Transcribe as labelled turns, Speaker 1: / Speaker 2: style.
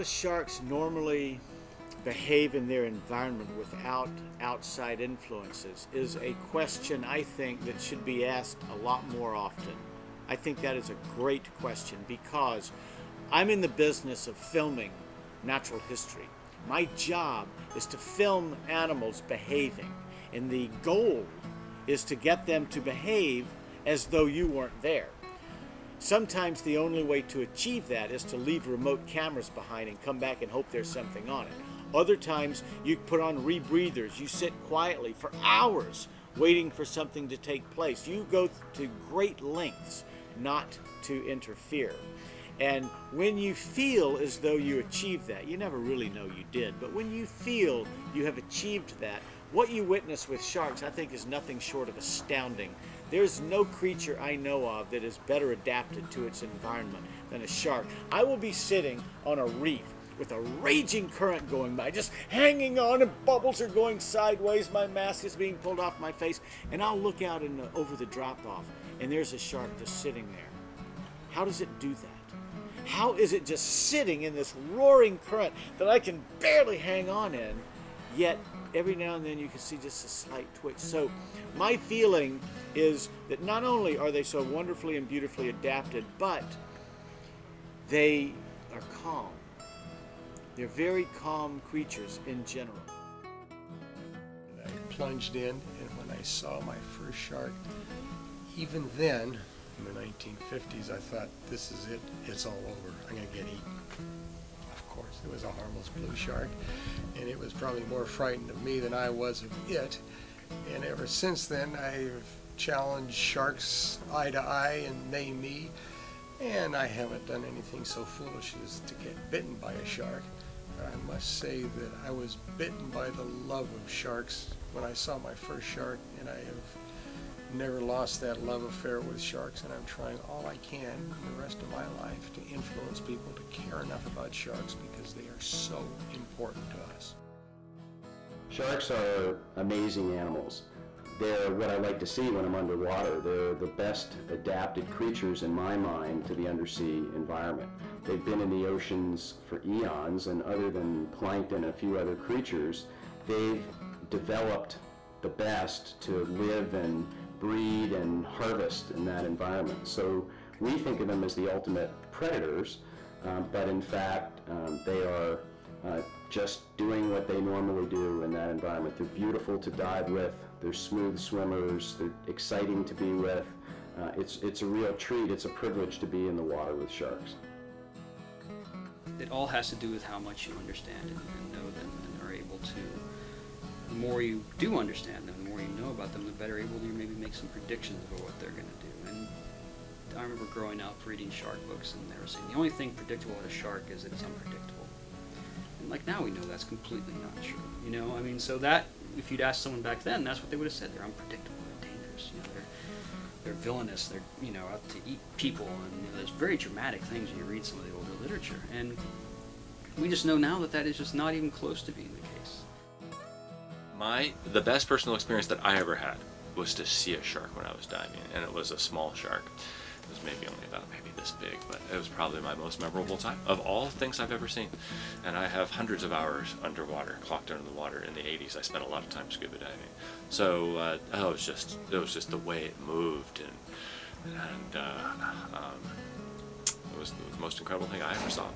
Speaker 1: do sharks normally behave in their environment without outside influences is a question I think that should be asked a lot more often. I think that is a great question because I'm in the business of filming natural history. My job is to film animals behaving, and the goal is to get them to behave as though you weren't there. Sometimes the only way to achieve that is to leave remote cameras behind and come back and hope there's something on it. Other times you put on rebreathers, you sit quietly for hours waiting for something to take place. You go to great lengths not to interfere. And when you feel as though you achieved that, you never really know you did, but when you feel you have achieved that, what you witness with sharks I think is nothing short of astounding. There's no creature I know of that is better adapted to its environment than a shark. I will be sitting on a reef with a raging current going by, just hanging on, and bubbles are going sideways, my mask is being pulled off my face, and I'll look out over the drop-off, and there's a shark just sitting there. How does it do that? How is it just sitting in this roaring current that I can barely hang on in, yet every now and then you can see just a slight twitch? So my feeling is that not only are they so wonderfully and beautifully adapted, but they are calm. They're very calm creatures in general.
Speaker 2: I plunged in, and when I saw my first shark, even then, in the 1950s, I thought, this is it, it's all over, I'm going to get eaten. Of course, it was a harmless blue shark, and it was probably more frightened of me than I was of it. And ever since then, I've challenged sharks eye to eye and they me, and I haven't done anything so foolish as to get bitten by a shark. I must say that I was bitten by the love of sharks when I saw my first shark, and I have never lost that love affair with sharks, and I'm trying all I can in the rest of my life to influence people to care enough about sharks because they are so important to us.
Speaker 3: Sharks are amazing animals. They're what I like to see when I'm underwater. They're the best adapted creatures in my mind to the undersea environment. They've been in the oceans for eons, and other than plankton and a few other creatures, they've developed the best to live and breed and harvest in that environment. So we think of them as the ultimate predators, but in fact they are just doing what they normally do in that environment. They're beautiful to dive with, they're smooth swimmers, they're exciting to be with. It's a real treat, it's a privilege to be in the water with sharks.
Speaker 4: It all has to do with how much you understand and know them and are able to. The more you do understand them, the more you know about them, the better able you maybe make some predictions about what they're going to do. And I remember growing up reading shark books, and they were saying the only thing predictable about a shark is that it's unpredictable. And like now we know that's completely not true. You know, I mean, so that if you'd asked someone back then, that's what they would have said. They're unpredictable, they're dangerous. You know, they're villainous. They're out to eat people, and there's very dramatic things when you read some of the older literature. And we just know now that that is just not even close to being the case.
Speaker 5: The best personal experience that I ever had was to see a shark when I was diving, and it was a small shark. It was maybe only about this big, but it was probably my most memorable time of all things I've ever seen. And I have hundreds of hours underwater, clocked under the water. In the 80s, I spent a lot of time scuba diving. So it was just the way it moved, and it was the most incredible thing I ever saw.